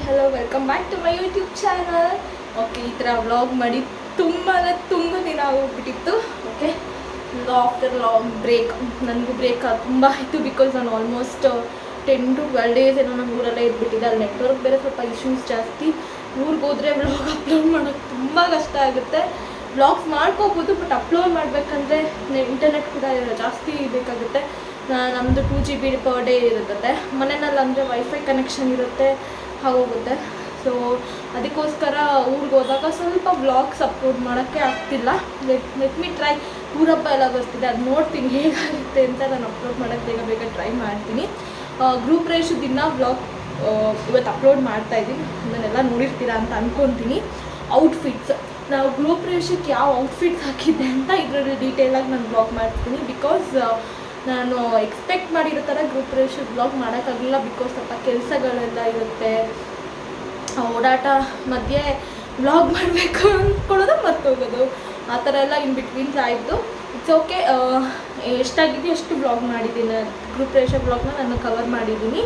Hello, welcome back to my YouTube channel. Okay, ಈ ಥರ vlog ಮಾಡಿ ತುಂಬ ದಿನ ಆಗೋಗ್ಬಿಟ್ಟಿತ್ತು. ಓಕೆ, ಆಫ್ಟರ್ ಲಾಂಗ್ ಬ್ರೇಕ್, ನನಗೂ ಬ್ರೇಕ್ ತುಂಬ ಆಯಿತು. ಬಿಕಾಸ್ ನಾನು ಆಲ್ಮೋಸ್ಟ್ 10 to 12 ಡೇಸ್ ಏನೋ ನಾನು ಊರಲ್ಲೇ ಇದ್ಬಿಟ್ಟಿದ್ದೆ. ಅಲ್ಲಿ ನೆಟ್ವರ್ಕ್ ಬೇರೆ ಸ್ವಲ್ಪ ಇಶ್ಯೂಸ್ ಜಾಸ್ತಿ. ಊರಿಗೆ ಹೋದರೆ ವ್ಲಾಗ್ ಅಪ್ಲೋಡ್ ಮಾಡೋಕ್ಕೆ ತುಂಬ ಕಷ್ಟ ಆಗುತ್ತೆ. ವ್ಲಾಗ್ಸ್ ಮಾಡ್ಕೋಬೋದು, ಬಟ್ ಅಪ್ಲೋಡ್ ಮಾಡಬೇಕಂದ್ರೆ ಇಂಟರ್ನೆಟ್ ಕೂಡ ಜಾಸ್ತಿ ಬೇಕಾಗುತ್ತೆ. ನಮ್ಮದು 2 GB ಪರ್ ಡೇ ಇರುತ್ತೆ. ಮನೆಯಲ್ಲಿ ಅಂದರೆ ವೈಫೈ ಕನೆಕ್ಷನ್ ಇರುತ್ತೆ, ಆಗೋಗುತ್ತೆ. ಸೊ ಅದಕ್ಕೋಸ್ಕರ ಊರಿಗೆ ಹೋದಾಗ ಸ್ವಲ್ಪ ವ್ಲಾಗ್ಸ್ ಅಪ್ಲೋಡ್ ಮಾಡೋಕ್ಕೆ ಆಗ್ತಿಲ್ಲ. Let me try. ಊರಬ್ಬ ಎಲ್ಲ ಬರ್ತಿದೆ, ಅದು ನೋಡ್ತೀನಿ ಹೇಗಾಗುತ್ತೆ ಅಂತ. ನಾನು ಅಪ್ಲೋಡ್ ಮಾಡೋಕ್ಕೆ ಬೇಗ ಟ್ರೈ ಮಾಡ್ತೀನಿ. ಗ್ರೂಪ್ ರೇಷು ದಿನ ವ್ಲಾಗ್ ಇವತ್ತು ಅಪ್ಲೋಡ್ ಮಾಡ್ತಾಯಿದ್ದೀನಿ. ಅದನ್ನೆಲ್ಲ ನೋಡಿರ್ತೀರಾ ಅಂತ ಅಂದ್ಕೊತೀನಿ. ಔಟ್ಫಿಟ್ಸ್, ನಾವು ಗ್ರೂಪ್ ರೇಷಕ್ಕೆ ಯಾವ ಔಟ್ಫಿಟ್ಸ್ ಹಾಕಿದ್ದೆ ಅಂತ ಇದರಲ್ಲಿ ಡೀಟೇಲಾಗಿ ನಾನು ಬ್ಲಾಗ್ ಮಾಡ್ತೀನಿ. ಬಿಕಾಸ್ ನಾನು ಎಕ್ಸ್ಪೆಕ್ಟ್ ಮಾಡಿರೋ ಥರ ಗ್ರೂಪ್ ರೇಷು ಬ್ಲಾಗ್ ಮಾಡೋಕ್ಕಾಗಲಿಲ್ಲ. ಬಿಕಾಸ್ ಸ್ವಲ್ಪ ಕೆಲಸಗಳೆಲ್ಲ ಇರುತ್ತೆ, ಓಡಾಟ ಮಧ್ಯೆ ಬ್ಲಾಗ್ ಮಾಡಬೇಕು ಅಂದ್ಕೊಳ್ಳೋದು ಮರ್ತೋಗೋದು, ಆ ಥರ ಎಲ್ಲ ಇನ್ ಬಿಟ್ವೀನ್ಸ್ ಆಯಿತು. It's okay. ಎಷ್ಟಾಗಿದೆಯೋ ಅಷ್ಟು ಬ್ಲಾಗ್ ಮಾಡಿದ್ದೀನಿ. ಗ್ರೂಪ್ ರೇಷೋ ಬ್ಲಾಗ್ನ ನಾನು ಕವರ್ ಮಾಡಿದ್ದೀನಿ.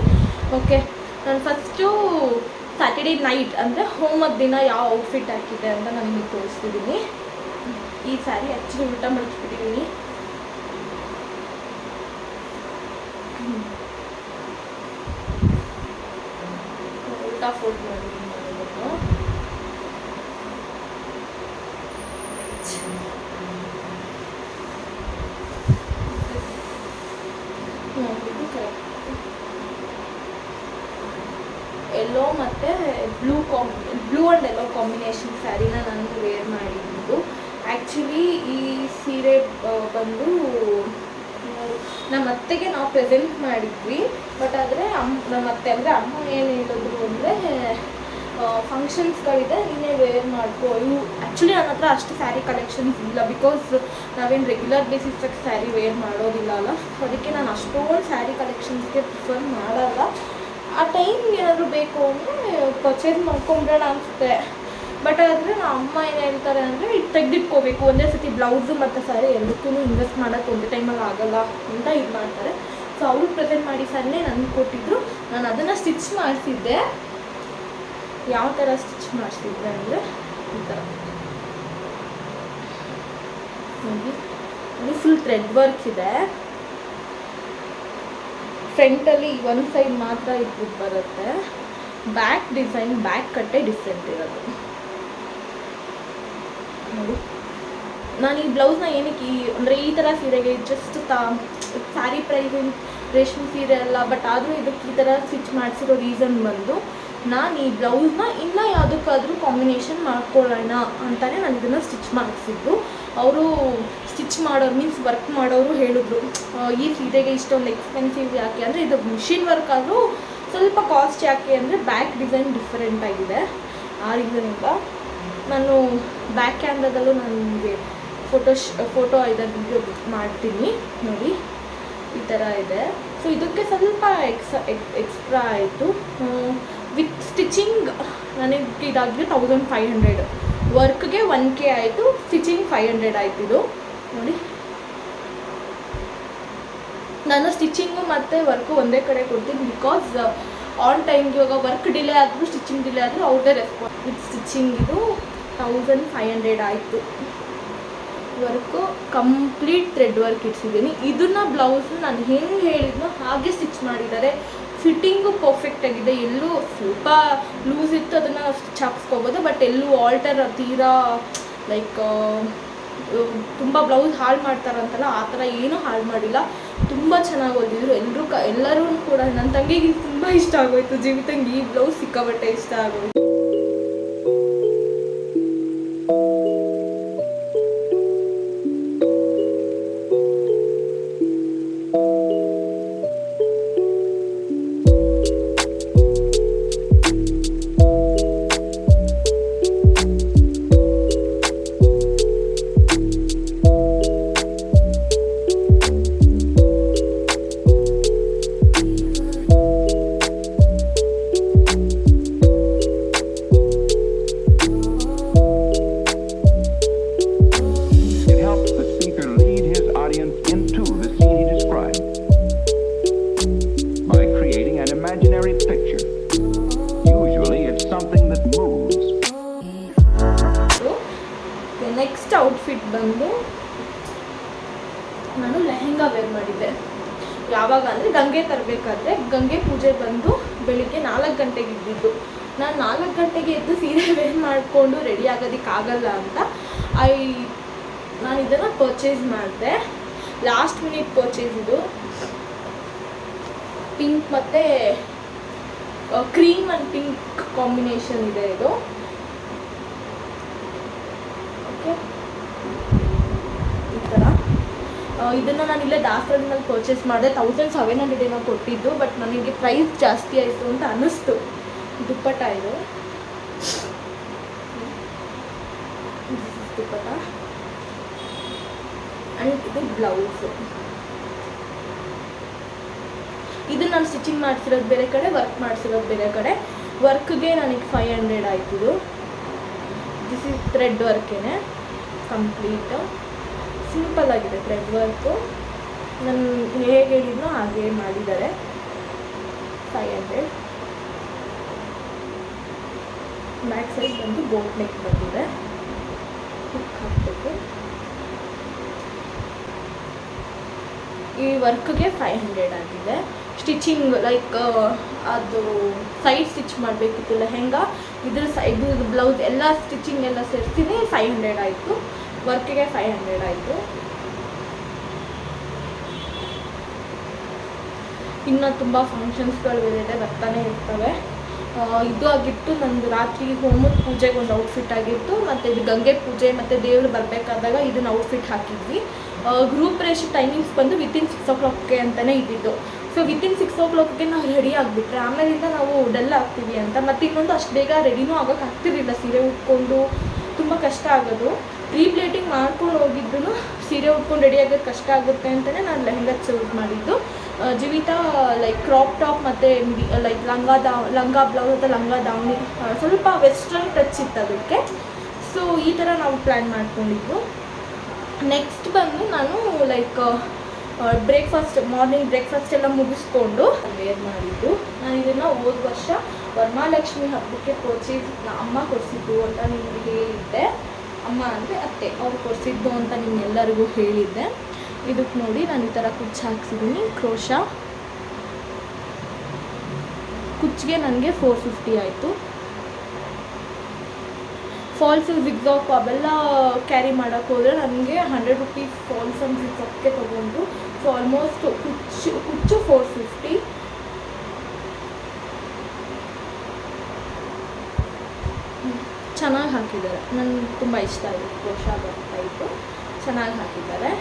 ಓಕೆ, ನಾನು ಫಸ್ಟು ಸ್ಯಾಟರ್ಡೇ ನೈಟ್ ಅಂದರೆ ಹೋಮದ ದಿನ ಯಾವ ಔಟ್ಫಿಟ್ ಹಾಕಿದೆ ಅಂತ ನಾನು ನಿಮಗೆ ತೋರಿಸ್ತಿದ್ದೀನಿ. ಈ ಸ್ಯಾರಿ ಆ್ಯಕ್ಚುಲಿ ಊಟ ಮಾಡಿಸ್ಬಿಟ್ಟಿದ್ದೀನಿ. ಊಟ ಫೋಲ್ಡ್ ಮಾಡಿದ್ದೀನಿ ಎಲ್ಲೋ ಮತ್ತು ಬ್ಲೂ ಆ್ಯಂಡ್ ಎಲ್ಲೋ ಕಾಂಬಿನೇಷನ್ ಸ್ಯಾರಿನ ನಾನು ವೇರ್ ಮಾಡಿದ್ದು. ಆ್ಯಕ್ಚುಲಿ ಈ ಸೀರೆ ಬಂದು ನಮ್ಮ ಅತ್ತೆಗೆ ನಾವು ಪ್ರೆಸೆಂಟ್ ಮಾಡಿದ್ವಿ. ಬಟ್ ಆದರೆ ನಮ್ಮ ಅತ್ತೆ ಅಂದರೆ ಅಮ್ಮ ಏನು ಹೇಳಿದ್ರು ಅಂದರೆ, ಫಂಕ್ಷನ್ಸ್ಗಳಿದೆ, ನೀನೇ ವೇರ್ ಮಾಡ್ಕೋ. ಇವು ಆ್ಯಕ್ಚುಲಿ ನನ್ನ ಹತ್ರ ಅಷ್ಟು ಸ್ಯಾರಿ ಕಲೆಕ್ಷನ್ಸ್ ಇಲ್ಲ. ಬಿಕಾಸ್ ನಾವೇನು ರೆಗ್ಯುಲರ್ ಬೇಸಿಸಾಗಿ ಸ್ಯಾರಿ ವೇರ್ ಮಾಡೋದಿಲ್ಲ ಅಲ್ಲ. ಅದಕ್ಕೆ ನಾನು ಅಷ್ಟೊಂದು ಸ್ಯಾರಿ ಕಲೆಕ್ಷನ್ಸ್ಗೆ ಪ್ರಿಫರ್ ಮಾಡಲ್ಲ. ಆ ಟೈಮ್ ಏನಾದರೂ ಬೇಕು ಅಂದರೆ ಪರ್ಚೇಸ್ ಮಾಡ್ಕೊಂಬಿಡೋಣ ಅನಿಸುತ್ತೆ. ಬಟ್ ಆದರೆ ನಮ್ಮ ಅಮ್ಮ ಏನು ಹೇಳ್ತಾರೆ ಅಂದರೆ, ಇದು ತೆಗೆದಿಟ್ಕೋಬೇಕು, ಒಂದೇ ಸತಿ ಬ್ಲೌಸು ಮತ್ತು ಸ್ಯಾರಿ ಎಲ್ಲಕ್ಕೂ ಇನ್ವೆಸ್ಟ್ ಮಾಡೋಕ್ಕೆ ಒಂದೇ ಟೈಮಲ್ಲಿ ಆಗೋಲ್ಲ ಅಂತ ಇದು ಮಾಡ್ತಾರೆ. ಸೊ ಅವರು ಪ್ರೆಸೆಂಟ್ ಮಾಡಿ ಸ್ಯಾರಿನೇ ನನಗೆ ಕೊಟ್ಟಿದ್ದರು. ನಾನು ಅದನ್ನು ಸ್ಟಿಚ್ ಮಾಡಿಸಿದ್ದೆ. ಯಾವ ಥರ ಸ್ಟಿಚ್ ಮಾಡಿಸಿದ್ದೆ ಅಂದರೆ ಈ ಥರ ನೋಡಿ, ಫುಲ್ ಥ್ರೆಡ್ ವರ್ಕ್ ಇದೆ. ಫ್ರಂಟಲ್ಲಿ ಒಂದು ಸೈಡ್ ಮಾತ್ರ ಇದ್ಬಿಟ್ಟು ಬರುತ್ತೆ. ಬ್ಯಾಕ್ ಡಿಸೈನ್, ಬ್ಯಾಕ್ ಕಟ್ಟೆ ಡಿಫ್ರೆಂಟ್ ಇರೋದು ನೋಡಿ. ನಾನು ಈ ಬ್ಲೌಸ್ನ ಏನಕ್ಕೆ ಅಂದರೆ ಈ ಥರ ಸೀರೆಗೆ ಜಸ್ಟ್ ಸ್ಯಾರಿ ಪ್ರೈಸಿಂಗ್ ರೇಷ್ಮೆ ಸೀರೆ ಅಲ್ಲ, ಬಟ್ ಆದರೂ ಇದಕ್ಕೆ ಈ ಥರ ಸ್ಟಿಚ್ ಮಾಡಿಸಿರೋ ರೀಸನ್ ಬಂದು, ನಾನು ಈ ಬ್ಲೌಸ್ನ ಇನ್ನೂ ಯಾವುದಕ್ಕಾದರೂ ಕಾಂಬಿನೇಷನ್ ಮಾಡ್ಕೊಳ್ಳೋಣ ಅಂತಲೇ ನಾನು ಇದನ್ನು ಸ್ಟಿಚ್ ಮಾಡಿಸಿದ್ದು. ಅವರು ಸ್ಟಿಚ್ ಮಾಡೋರು ಮೀನ್ಸ್ ವರ್ಕ್ ಮಾಡೋರು ಹೇಳಿದ್ರು, ಈ ಸೀರೆಗೆ ಇಷ್ಟೊಂದು ಎಕ್ಸ್ಪೆನ್ಸಿವ್ ಯಾಕೆ ಅಂದರೆ, ಇದು ಮಿಷಿನ್ ವರ್ಕ್ ಆದರೂ ಸ್ವಲ್ಪ ಕಾಸ್ಟ್ ಯಾಕೆ ಅಂದರೆ ಬ್ಯಾಕ್ ಡಿಸೈನ್ ಡಿಫ್ರೆಂಟ್ ಆಗಿದೆ. ಆ ರೀಸನಿಂದ ನಾನು ಬ್ಯಾಕ್ ಕ್ಯಾಮ್ರಾದಲ್ಲೂ ನನಗೆ ಫೋಟೋ ಇದನ್ನು ವಿಡಿಯೋ ಮಾಡ್ತೀನಿ ನೋಡಿ. ಈ ಥರ ಇದೆ. ಸೊ ಇದಕ್ಕೆ ಸ್ವಲ್ಪ ಎಕ್ಸ್ಟ್ರಾ ಆಯಿತು. ವಿತ್ ಸ್ಟಿಚಿಂಗ್ ನನಗೆ ಇದಾಗಿದೆ 1500. ವರ್ಕ್ಗೆ 1K ಆಯಿತು, ಸ್ಟಿಚಿಂಗ್ 500 ಆಯಿತು. ಇದು ನೋಡಿ, ನಾನು ಸ್ಟಿಚಿಂಗು ಮತ್ತು ವರ್ಕು ಒಂದೇ ಕಡೆ ಕೊಡ್ತೀನಿ. ಬಿಕಾಸ್ ಆನ್ ಟೈಮ್ಗೆ ಇವಾಗ ವರ್ಕ್ ಡಿಲೇ ಆದರೂ ಸ್ಟಿಚಿಂಗ್ ಡಿಲೇ ಆದರೂ ಅವ್ರದ್ದೇ ರೆಸ್ಪಾನ್ಸ್. ವಿತ್ ಸ್ಟಿಚಿಂಗ್ ಇದು 1500 ಆಯಿತು. ವರ್ಕು ಕಂಪ್ಲೀಟ್ ಥ್ರೆಡ್ ವರ್ಕ್ ಇಡ್ಸಿದ್ದೀನಿ. ಇದನ್ನು ಬ್ಲೌಸ್ನ ನಾನು ಹೆಂಗೆ ಹೇಳಿದ್ನೋ ಹಾಗೆ ಸ್ಟಿಚ್ ಮಾಡಿದ್ದಾರೆ. ಫಿಟ್ಟಿಂಗು ಪರ್ಫೆಕ್ಟ್ ಆಗಿದೆ. ಎಲ್ಲೂ ಸ್ವಲ್ಪ ಲೂಸ್ ಇತ್ತು, ಅದನ್ನು ಸ್ಟಿಚ್ ಹಾಕ್ಸ್ಕೊಬೋದು. ಬಟ್ ಎಲ್ಲೂ ಆಲ್ಟರ್ ತೀರಾ ಲೈಕ್ ತುಂಬ ಬ್ಲೌಸ್ ಹಾಳು ಮಾಡ್ತಾರಂತಲ್ಲ, ಆ ಥರ ಏನೂ ಹಾಳು ಮಾಡಿಲ್ಲ. ತುಂಬ ಚೆನ್ನಾಗಿ ಹೊಲ್ದಿದ್ರು. ಎಲ್ಲರೂ ಕೂಡ. ನನ್ನ ತಂಗಿಗೆ ತುಂಬ ಇಷ್ಟ ಆಗೋಯ್ತು. ಜೀವಿತಂಗೆ ಈ ಬ್ಲೌಸ್ ಸಿಕ್ಕಾಬಟ್ಟೆ ಇಷ್ಟ ಆಗೋಯ್ತು. ಔಟ್ಫಿಟ್ ಬಂದು ನಾನು ಲೆಹೆಂಗಾ ವೇರ್ ಮಾಡಿದ್ದೆ. ಯಾವಾಗ ಅಂದರೆ ಗಂಗೆ ತರಬೇಕಾದ್ರೆ, ಗಂಗೆ ಪೂಜೆ ಬಂದು ಬೆಳಿಗ್ಗೆ 4 ಗಂಟೆಗೆ ಇದ್ದಿದ್ದು. ನಾನು 4 ಗಂಟೆಗೆ ಎದ್ದು ಸೀರೆ ವೇರ್ ಮಾಡಿಕೊಂಡು ರೆಡಿ ಆಗೋದಕ್ಕಾಗಲ್ಲ ಅಂತ ನಾನು ಇದನ್ನು ಪರ್ಚೇಸ್ ಮಾಡಿದೆ. ಲಾಸ್ಟ್ ಮಿನಿಟ್ ಪರ್ಚೇಸ್ ಇದು. ಪಿಂಕ್ ಮತ್ತು ಕ್ರೀಮ್ ಆ್ಯಂಡ್ ಪಿಂಕ್ ಕಾಂಬಿನೇಷನ್ ಇದೆ ಇದು. ಓಕೆ, ಈ ಥರ ಇದನ್ನು ನಾನು ಇಲ್ಲೇ ದಾಸರಳ್ಳಿನಲ್ಲಿ ಪರ್ಚೇಸ್ ಮಾಡಿದೆ. 1700 ಏನೋ ಕೊಟ್ಟಿದ್ದು, ಬಟ್ ನನಗೆ ಪ್ರೈಸ್ ಜಾಸ್ತಿ ಆಯಿತು ಅಂತ ಅನ್ನಿಸ್ತು. ದುಪ್ಪಟ್ಟ ಇದು ದುಪ್ಪಟ್ಟ ಆ್ಯಂಡ್ ಇದು ಬ್ಲೌಸು. ಇದು ನಾನು ಸ್ಟಿಚಿಂಗ್ ಮಾಡಿಸಿರೋದು ಬೇರೆ ಕಡೆ, ವರ್ಕ್ ಮಾಡಿಸಿರೋದು ಬೇರೆ ಕಡೆ. ವರ್ಕ್ಗೆ ನನಗೆ 500 ಆಯ್ತು. ದಿಸ್ ಇಸ್ ಥ್ರೆಡ್ ವರ್ಕೇನೆ, ಕಂಪ್ಲೀಟ್ ಸಿಂಪಲ್ ಆಗಿದೆ ಥ್ರೆಡ್ ವರ್ಕು. ನಾನು ಹೇಗೆ ಹೇಳಿದ್ನೋ ಹಾಗೆ ಮಾಡಿದ್ದಾರೆ. 500. ಬ್ಯಾಕ್ ಸೈಡ್ ಬಂದು ಬೋಟ್ ನೆಕ್ ಬಂದಿದೆ. ಹುಕ್ ಹಾಕಬೇಕು. ಈ ವರ್ಕ್ಗೆ 500 ಆಗಿದೆ. ಸ್ಟಿಚಿಂಗ್ ಲೈಕ್ ಅದು ಸೈಡ್ ಸ್ಟಿಚ್ ಮಾಡಬೇಕಿತ್ತು ಲೆಹೆಂಗಾ, ಇದು ಬ್ಲೌಸ್ ಎಲ್ಲ ಸ್ಟಿಚಿಂಗ್ ಎಲ್ಲ ಸೇರಿಸ್ತೀನಿ 500 ಆಯಿತು. ವರ್ಕಿಗೆ 500 ಆಯಿತು. ಇನ್ನು ತುಂಬ ಫಂಕ್ಷನ್ಸ್ಗಳು ಬೇರೆ ಬರ್ತಾನೆ ಇರ್ತವೆ. ಇದು ಆಗಿತ್ತು ನಂದು ರಾತ್ರಿ ಹೋಮದ ಪೂಜೆಗೆ ಒಂದು ಔಟ್ಫಿಟ್ ಆಗಿತ್ತು, ಮತ್ತು ಇದು ಗಂಗೆ ಪೂಜೆ ಮತ್ತು ದೇವರು ಬರಬೇಕಾದಾಗ ಇದನ್ನು ಔಟ್ಫಿಟ್ ಹಾಕಿದ್ವಿ. ಗ್ರೂಪ್ ರೇಷ್ ಟೈಮಿಂಗ್ಸ್ ಬಂದು ವಿತಿನ್ 6 o'clock ಅಂತಲೇ ಇದ್ದಿದ್ದು. ಸೊ ವಿತಿನ್ 6 o'clock ನಾವು ರೆಡಿ ಆಗಿಬಿಟ್ರೆ ಆಮೇಲಿಂದ ನಾವು ಡಲ್ ಆಗ್ತೀವಿ ಅಂತ. ಮತ್ತು ಇನ್ನೊಂದು ಅಷ್ಟು ಬೇಗ ರೆಡಿನೂ ಆಗೋಕ್ಕೆ ಆಗ್ತಿರಲಿಲ್ಲ. ಸೀರೆ ಉಟ್ಕೊಂಡು ತುಂಬ ಕಷ್ಟ ಆಗೋದು. ಪ್ರೀ ಪ್ಲೇಟಿಂಗ್ ಮಾಡ್ಕೊಂಡು ಹೋಗಿದ್ದು ಸೀರೆ ಉಟ್ಕೊಂಡು ರೆಡಿ ಆಗೋದು ಕಷ್ಟ ಆಗುತ್ತೆ ಅಂತಲೇ ನಾನು ಲೆಹೆಂಗಾ ಚೂಸ್ ಮಾಡಿದ್ದು. ಜೀವಿತಾ ಲೈಕ್ ಕ್ರಾಪ್ ಟಾಪ್ ಮತ್ತು ಲೈಕ್ ಲಂಗ ಬ್ಲೌಸ್ ಅಥವಾ ಲಂಗ ದಾವಣಿ ಸ್ವಲ್ಪ ವೆಸ್ಟರ್ನ್ ಟಚ್ ಇತ್ತು ಅದಕ್ಕೆ. ಸೊ ಈ ಥರ ನಾವು ಪ್ಲ್ಯಾನ್ ಮಾಡ್ಕೊಂಡಿದ್ದು. ನೆಕ್ಸ್ಟ್ ಬಂದು ನಾನು ಲೈಕ್ ಮಾರ್ನಿಂಗ್ ಬ್ರೇಕ್ಫಾಸ್ಟ್ ಎಲ್ಲ ಮುಗಿಸ್ಕೊಂಡು ವೇರ್ ಮಾಡಿದ್ದು. ನಾನು ಇದನ್ನು ಹೋದ ವರ್ಷ ವರಮಹಾಲಕ್ಷ್ಮಿ ಹಬ್ಬಕ್ಕೆ ಅಮ್ಮ ಕೊಡಿಸಿದ್ದು ಅಂತ ನಿಮಗೆ ಹೇಳಿದ್ದೆ. ಅಮ್ಮ ಅಂದರೆ ಅತ್ತೆ ಅವ್ರು ಕೊಡಿಸಿದ್ದು ಅಂತ ನಿಮ್ಗೆಲ್ಲರಿಗೂ ಹೇಳಿದ್ದೆ. ಇದಕ್ಕೆ ನೋಡಿ ನಾನು ಈ ಥರ ಕುಚ್ಚು ಹಾಕ್ಸಿದ್ದೀನಿ. ಕ್ರೋಶ ಕುಚ್ಚಿಗೆ ನನಗೆ 450 ಆಯಿತು. ಫಾಲ್ಸು ಜಿಗ್ಜಾಕ್ ಅವೆಲ್ಲ ಕ್ಯಾರಿ ಮಾಡೋಕ್ಕೆ ಹೋದರೆ ನನಗೆ 100 rupees ಫಾಲ್ಸ್ ಆ್ಯಂಡ್ ಜಿಗ್ಜಾಕ್ಗೆ ತೊಗೊಂಡು. ಸೊ ಆಲ್ಮೋಸ್ಟ್ ಕುಚ್ಚು 450. ಚೆನ್ನಾಗಿ ಹಾಕಿದ್ದಾರೆ. ನನಗೆ ತುಂಬ ಇಷ್ಟ ಆಯಿತು. ಕ್ರೋಶ ಬರ್ತಾಯಿತ್ತು, ಚೆನ್ನಾಗಿ ಹಾಕಿದ್ದಾರೆ.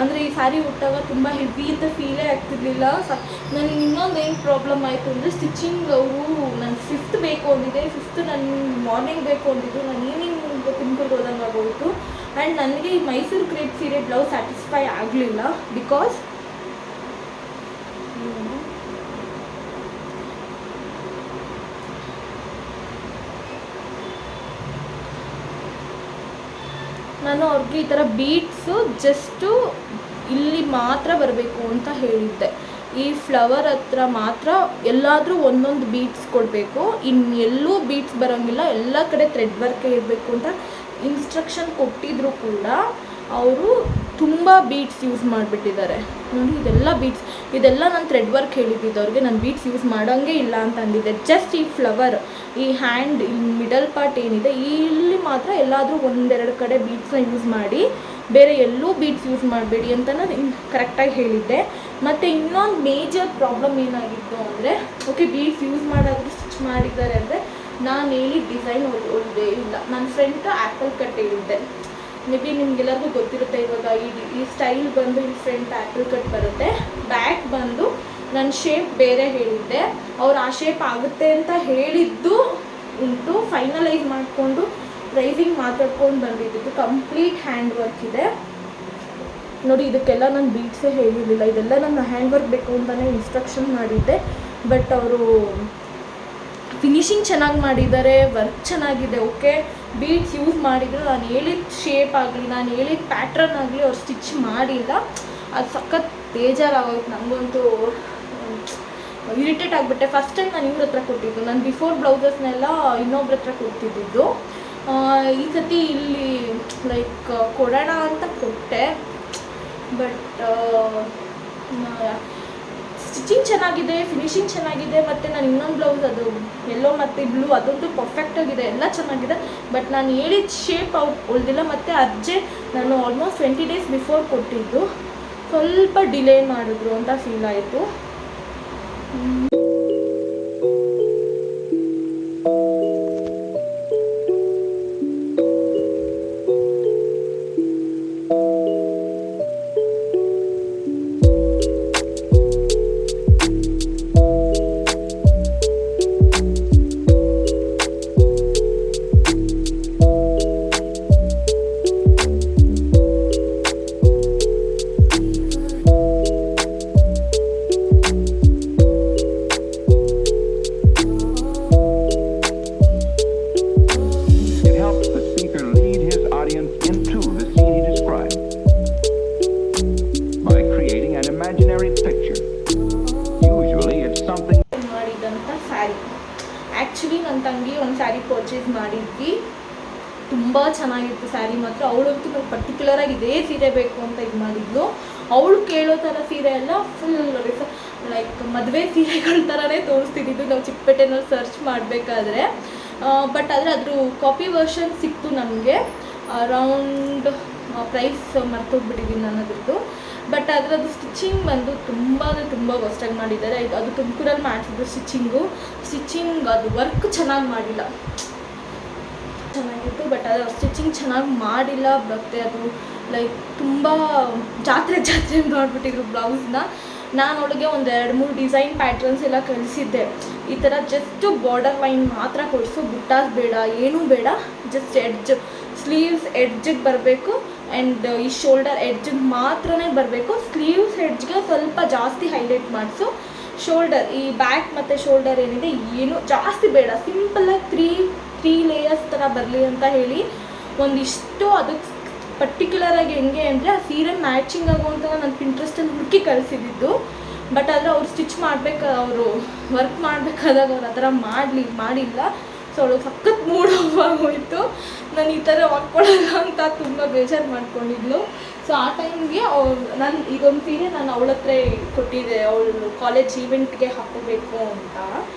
ಅಂದರೆ ಈ ಸ್ಯಾರಿ ಉಟ್ಟಾಗ ತುಂಬ ಹೆವಿ ಅಂತ ಫೀಲೇ ಆಗ್ತಿರ್ಲಿಲ್ಲ. ನನಗೆ ಇನ್ನೊಂದು ಏನು ಪ್ರಾಬ್ಲಮ್ ಆಯಿತು ಅಂದರೆ ಸ್ಟಿಚಿಂಗ್ ಅವರು ನಾನು 5th ಬೇಕು ಅಂದಿದ್ದೆ. 5th ನನ್ನ ಮಾರ್ನಿಂಗ್ ಬೇಕು ಅಂದಿದ್ದು, ನಾನು ಈವ್ನಿಂಗ್ ತಿನ್ಕೊಂಡು ಹೋದಂಗೆ ಆಗೋಯಿತು. ಆ್ಯಂಡ್ ನನಗೆ ಈ ಮೈಸೂರು ಕ್ರೇಪ್ ಸೀರೆ ಬ್ಲೌಸ್ ಸ್ಯಾಟಿಸ್ಫೈ ಆಗಲಿಲ್ಲ. ಬಿಕಾಸ್ ನಾನು ಅವ್ರಿಗೆ ಈ ಥರ ಬೀಡ್ಸು ಜಸ್ಟು ಇಲ್ಲಿ ಮಾತ್ರ ಬರಬೇಕು ಅಂತ ಹೇಳಿದ್ದೆ. ಈ ಫ್ಲವರ್ ಹತ್ರ ಮಾತ್ರ ಎಲ್ಲಾದರೂ ಒಂದೊಂದು ಬೀಡ್ಸ್ ಕೊಡಬೇಕು, ಇನ್ನೆಲ್ಲೂ ಬೀಡ್ಸ್ ಬರೋಂಗಿಲ್ಲ, ಎಲ್ಲ ಕಡೆ ಥ್ರೆಡ್ ವರ್ಕೇ ಇರಬೇಕು ಅಂತ ಇನ್ಸ್ಟ್ರಕ್ಷನ್ ಕೊಟ್ಟಿದ್ರು ಕೂಡ ಅವರು ತುಂಬ ಬೀಡ್ಸ್ ಯೂಸ್ ಮಾಡಿಬಿಟ್ಟಿದ್ದಾರೆ. ನೋಡಿ ಇದೆಲ್ಲ ನಾನು ಥ್ರೆಡ್ ವರ್ಕ್ ಹೇಳಿದ್ದಿದ್ದು ಅವ್ರಿಗೆ. ನಾನು ಬೀಡ್ಸ್ ಯೂಸ್ ಮಾಡೋಂಗೆ ಇಲ್ಲ ಅಂತ ಅಂದಿದ್ದೆ. ಜಸ್ಟ್ ಈ ಫ್ಲವರ್, ಈ ಹ್ಯಾಂಡ್, ಈ ಮಿಡಲ್ ಪಾರ್ಟ್ ಏನಿದೆ ಇಲ್ಲಿ ಮಾತ್ರ ಎಲ್ಲಾದರೂ 1-2 ಕಡೆ ಬೀಡ್ಸ್ನ ಯೂಸ್ ಮಾಡಿ, ಬೇರೆ ಎಲ್ಲೂ ಬೀಡ್ಸ್ ಯೂಸ್ ಮಾಡಬೇಡಿ ಅಂತ ನಾನು ಕರೆಕ್ಟಾಗಿ ಹೇಳಿದ್ದೆ. ಮತ್ತು ಇನ್ನೊಂದು ಮೇಜರ್ ಪ್ರಾಬ್ಲಮ್ ಏನಾಗಿತ್ತು ಅಂದರೆ, ಓಕೆ ಬೀಡ್ಸ್ ಯೂಸ್ ಮಾಡೋದು ಸ್ಟಿಚ್ ಮಾಡಿದ್ದಾರೆ ಅಂದರೆ ನಾನು ಹೇಳಿದ ಡಿಸೈನ್ ಒಳ್ಳೆ ಇಲ್ಲ. ನನ್ನ ಫ್ರೆಂಡ್ ಆ್ಯಪಲ್ ಕಟ್ ಹೇಳಿದ್ದೆ. ಮೇ ಬಿ ನಿಮ್ಗೆಲ್ಲರಿಗೂ ಗೊತ್ತಿರುತ್ತೆ. ಇವಾಗ ಈ ಸ್ಟೈಲ್ ಬಂದು ಈ ಫ್ರಂಟ್ ಆ್ಯಪಲ್ ಕಟ್ ಬರುತ್ತೆ. ಬ್ಯಾಕ್ ಬಂದು ನನ್ನ ಶೇಪ್ ಬೇರೆ ಹೇಳಿದ್ದೆ. ಅವ್ರು ಆ ಶೇಪ್ ಆಗುತ್ತೆ ಅಂತ ಹೇಳಿದ್ದು ಉಂಟು. ಫೈನಲೈಸ್ ಮಾಡಿಕೊಂಡು ಪ್ರೈಸಿಂಗ್ ಮಾತಾಡ್ಕೊಂಡು ಬಂದಿದ್ದು. ಕಂಪ್ಲೀಟ್ ಹ್ಯಾಂಡ್ ವರ್ಕ್ ಇದೆ ನೋಡಿ. ಇದಕ್ಕೆಲ್ಲ ನಾನು ಬೀಡ್ಸೇ ಹೇಳಿರಲಿಲ್ಲ. ಇದೆಲ್ಲ ನನ್ನ ಹ್ಯಾಂಡ್ ವರ್ಕ್ ಬೇಕು ಅಂತಲೇ ಇನ್ಸ್ಟ್ರಕ್ಷನ್ ಮಾಡಿದ್ದೆ. ಬಟ್ ಅವರು ಫಿನಿಶಿಂಗ್ ಚೆನ್ನಾಗಿ ಮಾಡಿದ್ದಾರೆ, ವರ್ಕ್ ಚೆನ್ನಾಗಿದೆ. ಓಕೆ ಬೀಡ್ಸ್ ಯೂಸ್ ಮಾಡಿದ್ರು, ನಾನು ಹೇಳಿದ ಶೇಪ್ ಆಗಲಿ, ನಾನು ಹೇಳಿದ ಪ್ಯಾಟ್ರನ್ ಆಗಲಿ ಅವ್ರು ಸ್ಟಿಚ್ ಮಾಡಿಲ್ಲ. ಅದು ಸಖತ್ ಬೇಜಾರಾಗೋಯ್ತು ನನಗಂತೂ. ಇರಿಟೇಟ್ ಆಗಿಬಿಟ್ಟೆ. ಫಸ್ಟ್ ಟೈಮ್ ನಾನು ಇವ್ರ ಹತ್ರ ಕೊಟ್ಟಿದ್ದು, ನಾನು ಬಿಫೋರ್ ಬ್ಲೌಸಸ್ನೆಲ್ಲ ಇನ್ನೊಬ್ರ ಹತ್ರ ಕೊಡ್ತಿದ್ದಿದ್ದು. ಈ ಸತಿ ಇಲ್ಲಿ ಲೈಕ್ ಕೊಡೋಣ ಅಂತ ಕೊಟ್ಟೆ, ಬಟ್ ಸ್ಟಿಚಿಂಗ್ ಚೆನ್ನಾಗಿದೆ, ಫಿನಿಶಿಂಗ್ ಚೆನ್ನಾಗಿದೆ, ಮತ್ತು ನಾನು ಇನ್ನೊಂದು ಬ್ಲೌಸ್ ಅದು ಎಲ್ಲೋ ಮತ್ತು ಬ್ಲೂ ಅದಂತೂ ಪರ್ಫೆಕ್ಟಾಗಿದೆ, ಎಲ್ಲ ಚೆನ್ನಾಗಿದೆ. ಬಟ್ ನಾನು ಹೇಳಿದ ಶೇಪ್ ಉಳಿದಿಲ್ಲ, ಮತ್ತು ನಾನು ಆಲ್ಮೋಸ್ಟ್ 20 days ಬಿಫೋರ್ ಕೊಟ್ಟಿದ್ದು, ಸ್ವಲ್ಪ ಡಿಲೇ ಮಾಡಿದ್ರು ಅಂತ ಫೀಲ್ ಆಯಿತು. ಆ್ಯಕ್ಚುಲಿ ನನ್ನ ತಂಗಿ ಒಂದು ಸ್ಯಾರಿ ಪರ್ಚೇಸ್ ಮಾಡಿದ್ವಿ, ತುಂಬ ಚೆನ್ನಾಗಿತ್ತು ಸ್ಯಾರಿ ಮಾತ್ರ. ಅವಳಂತೂ ನಂಗೆ ಪರ್ಟಿಕ್ಯುಲರಾಗಿ ಇದೇ ಸೀರೆ ಬೇಕು ಅಂತ ಇದು ಮಾಡಿದ್ಲು. ಅವಳು ಕೇಳೋ ಥರ ಸೀರೆ ಎಲ್ಲ ಫುಲ್ ಲೈಕ್ ಮದುವೆ ಸೀರೆಗಳ ಥರನೇ ತೋರಿಸ್ತಿದ್ದು ನಾವು ಚಿಕ್ಕಪೇಟೆನಲ್ಲಿ ಸರ್ಚ್ ಮಾಡಬೇಕಾದ್ರೆ. ಬಟ್ ಆದರೆ ಅದ್ರ ಕಾಪಿ ವರ್ಷನ್ ಸಿಕ್ತು ನಮಗೆ. ಅರೌಂಡ್ ಪ್ರೈಸ್ ಮರ್ತೋಗ್ಬಿಟ್ಟಿದ್ದೀನಿ ನಾನು ಅದ್ರದ್ದು. ಬಟ್ ಅದರದ್ದು ಸ್ಟಿಚಿಂಗ್ ಬಂದು ತುಂಬ ವರ್ಸ್ಟಾಗಿ ಮಾಡಿದ್ದಾರೆ. ಅದು ತುಮಕೂರಲ್ಲಿ ಮಾಡಿಸಿದ್ದು ಸ್ಟಿಚಿಂಗ್ ಅದು ವರ್ಕ್ ಚೆನ್ನಾಗಿ ಮಾಡಿಲ್ಲ, ಚೆನ್ನಾಗಿತ್ತು ಬಟ್ ಅದು ಸ್ಟಿಚಿಂಗ್ ಚೆನ್ನಾಗಿ ಮಾಡಿಲ್ಲ. ಮತ್ತು ಅದು ಲೈಕ್ ತುಂಬ ಜಾತ್ರೆ ಮಾಡಿಬಿಟ್ಟಿದ್ರು ಬ್ಲೌಸ್ನ. ನಾನು ಅವಳಿಗೆ ಒಂದು 2-3 ಡಿಸೈನ್ ಪ್ಯಾಟ್ರನ್ಸ್ ಎಲ್ಲ ಕಳಿಸಿದ್ದೆ. ಈ ಥರ ಜಸ್ಟ್ ಬಾರ್ಡರ್ ಲೈನ್ ಮಾತ್ರ ಕೊಡಿಸು, ಬುಟ್ಟಾಸ್ ಬೇಡ, ಏನೂ ಬೇಡ, ಜಸ್ಟ್ ಸ್ಲೀವ್ಸ್ ಎಡ್ಜಿಗೆ ಬರಬೇಕು ಆ್ಯಂಡ್ ಈ ಶೋಲ್ಡರ್ ಎಡ್ಜಿಗೆ ಮಾತ್ರನೇ ಬರಬೇಕು. ಸ್ಲೀವ್ಸ್ ಎಡ್ಜ್ಗೆ ಸ್ವಲ್ಪ ಜಾಸ್ತಿ ಹೈಲೈಟ್ ಮಾಡಿಸು. ಶೋಲ್ಡರ್ ಈ ಬ್ಯಾಕ್ ಮತ್ತು ಶೋಲ್ಡರ್ ಏನಿದೆ ಏನು ಜಾಸ್ತಿ ಬೇಡ, ಸಿಂಪಲ್ಲಾಗಿ ತ್ರೀ ಲೇಯರ್ಸ್ ಥರ ಬರಲಿ ಅಂತ ಹೇಳಿ ಒಂದಿಷ್ಟು ಅದಕ್ಕೆ ಪರ್ಟಿಕ್ಯುಲರಾಗಿ ಹೆಂಗೆ ಅಂದರೆ ಆ ಸೀರೆ ಮ್ಯಾಚಿಂಗ್ ಆಗುವಂಥ ನಾನು ಪಿಂಟ್ರೆಸ್ಟಲ್ಲಿ ಹುಡುಕಿ ಕಳಿಸಿದ್ದು. ಬಟ್ ಆದರೆ ಅವ್ರು ಸ್ಟಿಚ್ ಅವರು ವರ್ಕ್ ಮಾಡಬೇಕಾದಾಗ ಅವ್ರು ಆ ಥರ ಮಾಡಿಲ್ಲ. ಸೊ ಅವಳು ಸಖತ್ ಮೂಡ್ ಆಫ್ ಆಗೋಯಿತು. ನಾನು ಈ ಥರ ಹಾಕ್ಕೊಳ್ಳಲ್ಲ ಅಂತ ತುಂಬ ಬೇಜಾರು ಮಾಡ್ಕೊಂಡಿದ್ಲು. ಸೊ ಆ ಟೈಮ್ಗೆ ನಾನು ಇದೊಂದು ಸೀರೆ ನಾನು ಅವಳ ಹತ್ರ ಕೊಟ್ಟಿದ್ದೆ, ಅವಳು ಕಾಲೇಜ್ ಈವೆಂಟ್ಗೆ ಹಾಕೋಬೇಕು ಅಂತ.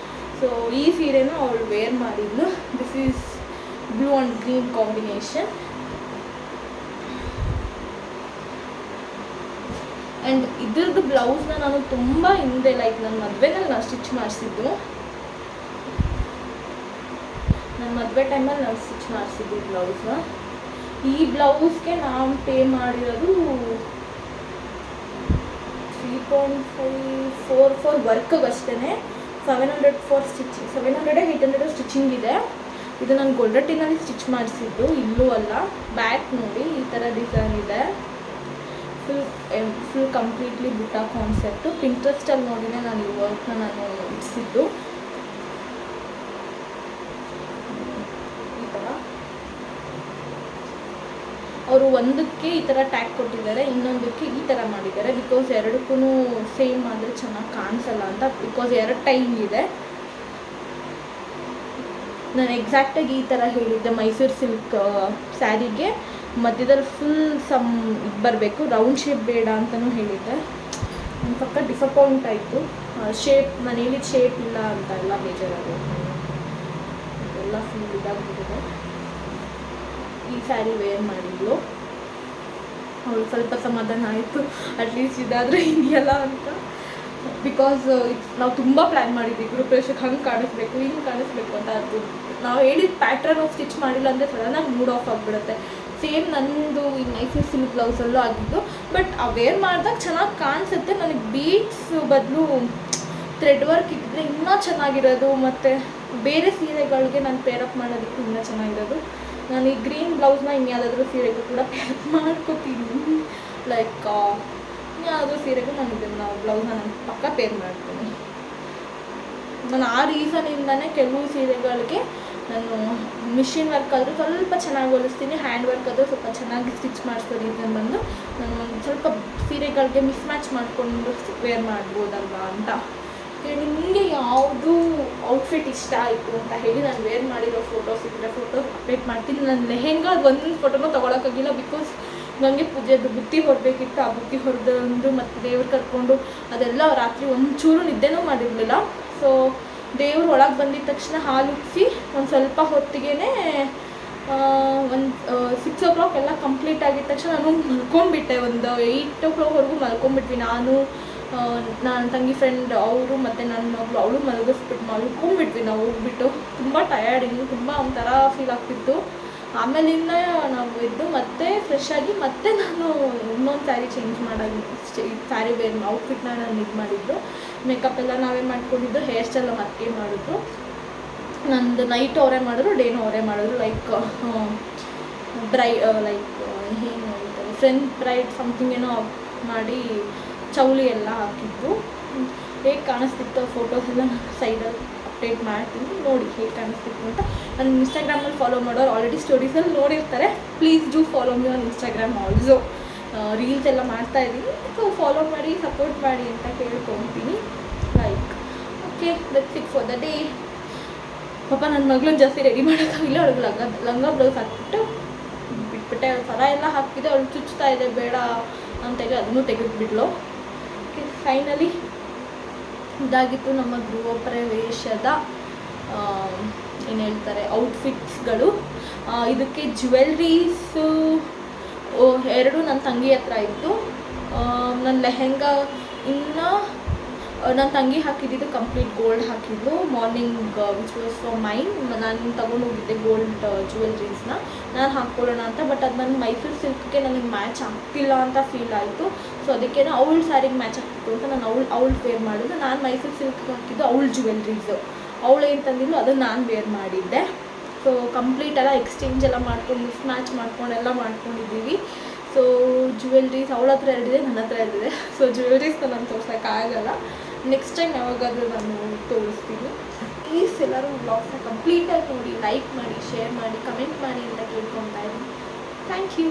ಸೊ ಈ ಸೀರೆನ ಅವಳು ವೇರ್ ಮಾಡಿದ್ಲು. This is blue and green combination. And ಇದ್ರದ್ದು ಬ್ಲೌಸ್ನ ನಾನು ತುಂಬ ಹಿಂದೆ ಲೈಕ್ ನನ್ನ ಮದುವೆನಲ್ಲಿ ನಾನು ಸ್ಟಿಚ್ ಮಾಡಿಸಿದ್ದು. ನನ್ನ ಮದುವೆ ಟೈಮಲ್ಲಿ ನಾನು ಸ್ಟಿಚ್ ಮಾಡಿಸಿದ್ದು ಬ್ಲೌಸ್ನ. ಈ ಬ್ಲೌಸ್ಗೆ ನಾನು ಪೇ ಮಾಡಿರೋದು 3.5-4 ವರ್ಕ್ಗೆ ಅಷ್ಟೇ. 700 ಫಾರ್ ಸ್ಟಿಚಿಂಗ್, 700-800 ಸ್ಟಿಚಿಂಗ್ ಇದೆ. ಇದು ನಾನು ಗೊಲ್ರಟ್ಟಿನಲ್ಲಿ ಸ್ಟಿಚ್ ಮಾಡಿಸಿದ್ದು, ಇಲ್ಲೂ ಅಲ್ಲ. ಬ್ಯಾಕ್ ನೋಡಿ ಈ ಥರ ಡಿಸೈನ್ ಇದೆ, ಫುಲ್ ಕಂಪ್ಲೀಟ್ಲಿ ಬುಟ್ಟ ಕಾನ್ಸೆಪ್ಟು. ಪಿಂಟ್ರೆಸ್ಟಲ್ಲಿ ನೋಡಿನೇ ನಾನು ಈ ವರ್ಕ್ನ ನಾನು ಇಡಿಸಿದ್ದು. ಈ ಥರ ಅವರು ಒಂದಕ್ಕೆ ಈ ಥರ ಟ್ಯಾಗ್ ಕೊಟ್ಟಿದ್ದಾರೆ, ಇನ್ನೊಂದಕ್ಕೆ ಈ ಥರ ಮಾಡಿದ್ದಾರೆ. ಬಿಕಾಸ್ ಎರಡಕ್ಕೂ ಸೇಮ್ ಆದರೆ ಚೆನ್ನಾಗಿ ಕಾಣಿಸಲ್ಲ ಅಂತ, ಬಿಕಾಸ್ 2 ಟೈಮ್ ಇದೆ. ನಾನು ಎಕ್ಸಾಕ್ಟಾಗಿ ಈ ಥರ ಹೇಳಿದ್ದೆ, ಮೈಸೂರು ಸಿಲ್ಕ್ ಸ್ಯಾರಿಗೆ ಮಧ್ಯದಲ್ಲಿ ಫುಲ್ ಇದು ಬರಬೇಕು, ರೌಂಡ್ ಶೇಪ್ ಬೇಡ ಅಂತಲೂ ಹೇಳಿದ್ದೆ. ನನ್ನ ಪಕ್ಕ ಡಿಸಪಾಯಿಂಟ್ ಆಯಿತು. ಶೇಪ್ ನಾನು ಹೇಳಿದ ಶೇಪ್ ಇಲ್ಲ ಅಂತ ಎಲ್ಲ ಬೇಜಾರಾಗೋದು, ಎಲ್ಲ ಫುಲ್ ಇದಾಗ್ಬಿಟ್ಟಿದೆ. ಈ ಸ್ಯಾರಿ ವೇರ್ ಮಾಡಿದ್ಲು, ಅವಳು ಸ್ವಲ್ಪ ಸಮಾಧಾನ ಆಯಿತು, ಅಟ್ಲೀಸ್ಟ್ ಇದಾದರೆ ಇದೆಯಲ್ಲ ಅಂತ. ಬಿಕಾಸ್ ನಾವು ತುಂಬ ಪ್ಲ್ಯಾನ್ ಮಾಡಿದ್ವಿ ಗೃಹಪ್ರವೇಶಕ್ಕೆ, ಹಂಗೆ ಕಾಣಿಸ್ಬೇಕು ಹಿಂಗೆ ಕಾಣಿಸ್ಬೇಕು ಅಂತ. ಅದು ನಾವು ಹೇಳಿದ ಪ್ಯಾಟ್ರನ್ ಆಫ್ ಸ್ಟಿಚ್ ಮಾಡಿಲ್ಲ ಅಂದರೆ ಸಡನ್ನಾಗಿ ಮೂಡ್ ಆಫ್ ಆಗಿಬಿಡುತ್ತೆ. ಸೇಮ್ ನನ್ನದು ಈ ಮೈಸೂರು ಸಿಲ್ಕ್ ಬ್ಲೌಸಲ್ಲೂ ಆಗಿದ್ದು. ಬಟ್ ಆ ವೇರ್ ಮಾಡಿದಾಗ ಚೆನ್ನಾಗಿ ಕಾಣಿಸುತ್ತೆ. ನನಗೆ ಬೀಟ್ಸ್ ಬದಲು ಥ್ರೆಡ್ ವರ್ಕ್ ಇದ್ದರೆ ಇನ್ನೂ ಚೆನ್ನಾಗಿರೋದು, ಮತ್ತು ಬೇರೆ ಸೀರೆಗಳಿಗೆ ನಾನು ಪೇರಪ್ ಮಾಡೋದಕ್ಕೆ ಇನ್ನೂ ಚೆನ್ನಾಗಿರೋದು. ನಾನು ಈ ಗ್ರೀನ್ ಬ್ಲೌಸ್ನ ಇನ್ಯಾವುದಾದ್ರೂ ಸೀರೆಗೂ ಕೂಡ ಪೇರಪ್ ಮಾಡ್ಕೋತೀನಿ. ಲೈಕ್ ಯಾವುದೋ ಸೀರೆಗೂ ನಾನು ಇದನ್ನು ಬ್ಲೌಸ್ನ ನಾನು ಪಕ್ಕ ಪೇರ್ ಮಾಡ್ತೀನಿ. ನಾನು ಆ ರೀಸನಿಂದನೇ ಕೆಲವು ಸೀರೆಗಳಿಗೆ ನಾನು ಮಿಷಿನ್ ವರ್ಕ್ ಆದರೂ ಸ್ವಲ್ಪ ಚೆನ್ನಾಗಿ ಹೊಲಿಸ್ತೀನಿ, ಹ್ಯಾಂಡ್ ವರ್ಕ್ ಆದರೂ ಸ್ವಲ್ಪ ಚೆನ್ನಾಗಿ ಸ್ಟಿಚ್ ಮಾಡಿಸೋ ರೀಸನ್ ಬಂದು ನಾನು ಒಂದು ಸ್ವಲ್ಪ ಸೀರೆಗಳಿಗೆ ಮಿಸ್ ಮ್ಯಾಚ್ ಮಾಡಿಕೊಂಡು ವೇರ್ ಮಾಡ್ಬೋದಲ್ವಾ ಅಂತ. ನಿಮಗೆ ಯಾವುದು ಔಟ್ಫಿಟ್ ಇಷ್ಟ ಆಯಿತು ಅಂತ ಹೇಳಿ ನಾನು ವೇರ್ ಮಾಡಿರೋ ಫೋಟೋಸ್ ಇದ್ದರೆ ಫೋಟೋಸ್ ಅಪ್ಡೇಟ್ ಮಾಡ್ತೀನಿ. ನನ್ನ ಲೆಹೆಂಗಾ ಒಂದೊಂದು ಫೋಟೋನೂ ತೊಗೊಳಕ್ಕಾಗಿಲ್ಲ, ಬಿಕಾಸ್ ನನಗೆ ಪೂಜೆದು ಬುತ್ತಿ ಹೊರಬೇಕಿತ್ತು. ಆ ಬುತ್ತಿ ಹೊರದಂದು ಮತ್ತು ದೇವ್ರು ಕರ್ಕೊಂಡು ಅದೆಲ್ಲ ರಾತ್ರಿ ಒಂಚೂರು ನಿದ್ದೆನೂ ಮಾಡಿರಲಿಲ್ಲ. ಸೊ ದೇವ್ರು ಒಳಗೆ ಬಂದಿದ್ದ ತಕ್ಷಣ ಹಾಲು ಉಕ್ಸಿ ಒಂದು ಸ್ವಲ್ಪ ಹೊತ್ತಿಗೆ ಒಂದು 6 o'clock ಎಲ್ಲ ಕಂಪ್ಲೀಟ್ ಆಗಿದ ತಕ್ಷಣ ನಾನು ಮಲ್ಕೊಂಡ್ಬಿಟ್ಟೆ. ಒಂದು 8 o'clockವರೆಗೂ ಮಲ್ಕೊಂಡ್ಬಿಟ್ವಿ. ನಾನು ನನ್ನ ತಂಗಿ ಫ್ರೆಂಡ್ ಅವರು ಮತ್ತು ನನ್ನ ಮಗಳು ಅವಳು ಮಲ್ಕೊಂಡ್ಬಿಟ್ವಿ ನಾವು ಹೋಗ್ಬಿಟ್ಟು. ತುಂಬ ಟಯರ್ಡಿಂಗು, ತುಂಬ ಒಂಥರ ಫೀಲ್ ಆಗ್ತಿತ್ತು. ಆಮೇಲಿಂದ ನಾವು ಎದ್ದು ಮತ್ತೆ ಫ್ರೆಶ್ ಆಗಿ ಮತ್ತೆ ನಾನು ಇನ್ನೊಂದು ಸ್ಯಾರಿ ಚೇಂಜ್ ಮಾಡೋದು, ಸ್ಯಾರಿ ವೇರ್ ಔಟ್ಫಿಟ್ನ ನಾನು ಇದು ಮಾಡಿದ್ದು. ಮೇಕಪ್ ಎಲ್ಲ ನಾವೇ ಮಾಡ್ಕೊಂಡಿದ್ದು, ಹೇರ್ ಸ್ಟೈಲ್ ಮತ್ತೆ ಮಾಡಿದ್ರು. ನಂದು ನೈಟ್ ಅವರೇ ಮಾಡಿದ್ರು, ಡೇನೂ ಅವರೇ ಮಾಡಿದ್ರು. ಲೈಕ್ ಲೈಕ್ ಏನು ಹೇಳ್ತಾರೆ, ಫ್ರೆಂಡ್ ಬ್ರೈಡ್ ಸಮಥಿಂಗ್ ಏನೋ ಮಾಡಿ ಚೌಲಿ ಎಲ್ಲ ಹಾಕಿದ್ದು. ಹೇಗೆ ಕಾಣಿಸ್ತಿತ್ತು ಫೋಟೋಸ್ ಎಲ್ಲ ನಾನು ಸೈಡಲ್ಲಿ ಅಪ್ಡೇಟ್ ಮಾಡ್ತೀನಿ, ನೋಡಿ ಹೇಗೆ ಕಾಣಿಸ್ತಿತ್ತು ಅಂತ. ನನ್ನ ಇನ್ಸ್ಟಾಗ್ರಾಮಲ್ಲಿ ಫಾಲೋ ಮಾಡೋರು ಆಲ್ರೆಡಿ ಸ್ಟೋರೀಸಲ್ಲಿ ನೋಡಿರ್ತಾರೆ. Please do follow me on Instagram also. Reels ಎಲ್ಲ ಮಾಡ್ತಾಯಿದ್ದೀನಿ, ಸೊ ಫಾಲೋ ಮಾಡಿ ಸಪೋರ್ಟ್ ಮಾಡಿ ಅಂತ ಕೇಳ್ಕೊತೀನಿ. Like okay, that's it for the day. ಪಾಪ ನನ್ನ ಮಗಳನ್ನ ಜಾಸ್ತಿ ರೆಡಿ ಮಾಡೋಕ್ಕಾಗಿಲ್ಲ. ಅವಳಿಗೆ ಲಂಗ ಬ್ಲೌಸ್ ಹಾಕ್ಬಿಟ್ಟು ಬಿಟ್ಬಿಟ್ಟೆ. ಸರ ಎಲ್ಲ ಹಾಕಿದೆ, ಅವಳು ಚುಚ್ತಾ ಇದೆ ಬೇಡ ಅಂತೇಳಿ ಅದನ್ನು ತೆಗೆದುಬಿಡ್ಲು. ಓಕೆ, ಫೈನಲಿ ಇದಾಗಿತ್ತು ನಮ್ಮ ಗೃಹ ಪ್ರವೇಶದ ಏನು ಹೇಳ್ತಾರೆ ಔಟ್ಫಿಟ್ಸ್ಗಳು. ಇದಕ್ಕೆ ಜ್ಯುವೆಲ್ರೀಸು 2 ನನ್ನ ತಂಗಿ ಹತ್ರ ಇತ್ತು. ನನ್ನ ಲೆಹೆಂಗಾ ಇನ್ನು ನನ್ನ ತಂಗಿ ಹಾಕಿದ್ದು ಕಂಪ್ಲೀಟ್ ಗೋಲ್ಡ್ ಹಾಕಿದ್ದು. Morning which was for main. ನಾನು ತೊಗೊಂಡು ಹೋಗಿದ್ದೆ ಗೋಲ್ಡ್ ಜ್ಯುವೆಲ್ರೀಸ್ನ ನಾನು ಹಾಕ್ಕೊಳ್ಳೋಣ ಅಂತ. ಬಟ್ ಅದು ನನ್ನ ಮೈಸೂರು ಸಿಲ್ಕ್ಗೆ ನನಗೆ ಮ್ಯಾಚ್ ಆಗ್ತಿಲ್ಲ ಅಂತ ಫೀಲ್ ಆಯಿತು. ಸೊ ಅದಕ್ಕೆ ಅವಳ ಸ್ಯಾರಿಗೆ ಮ್ಯಾಚ್ ಆಗ್ತಿತ್ತು ಅಂತ ನಾನು ಅವಳು ವೇರ್ ಮಾಡಿದ್ದು. ನಾನು ಮೈಸೂರು ಸಿಲ್ಕ್ಗೆ ಹಾಕಿದ್ದು ಅವಳ ಜ್ಯುವೆಲ್ರೀಸು. ಅವಳು ಏನು ತಂದಿದ್ದು ಅದನ್ನು ನಾನು ವೇರ್ ಮಾಡಿದ್ದೆ. ಸೊ ಕಂಪ್ಲೀಟ್ ಎಲ್ಲ ಎಕ್ಸ್ಚೇಂಜ್ ಎಲ್ಲ ಮಾಡ್ಕೊಂಡು ಮಿಸ್ ಮ್ಯಾಚ್ ಮಾಡ್ಕೊಂಡೆಲ್ಲ ಮಾಡ್ಕೊಂಡಿದ್ದೀವಿ. ಸೊ ಜ್ಯುವೆಲ್ರೀಸ್ ಅವಳ ಹತ್ರ 2 ಇದೆ, ನನ್ನ ಹತ್ರ 2 ಇದೆ. ಸೊ ಜ್ಯುವೆಲ್ರೀಸ್ನ ನಾನು ತೋರ್ಸೋಕ್ಕಾಗಲ್ಲ, ನೆಕ್ಸ್ಟ್ ಟೈಮ್ ಯಾವಾಗಾದರೂ ನಾನು ತೋರಿಸ್ತೀನಿ. ಪ್ಲೀಸ್ ಎಲ್ಲರೂ ವ್ಲಾಗ್ನ ಕಂಪ್ಲೀಟಾಗಿ ನೋಡಿ, ಲೈಕ್ ಮಾಡಿ, ಶೇರ್ ಮಾಡಿ, ಕಮೆಂಟ್ ಮಾಡಿ ಅಂತ ಕೇಳ್ಕೊತಾ ಇದ್ದೀನಿ. Thank you.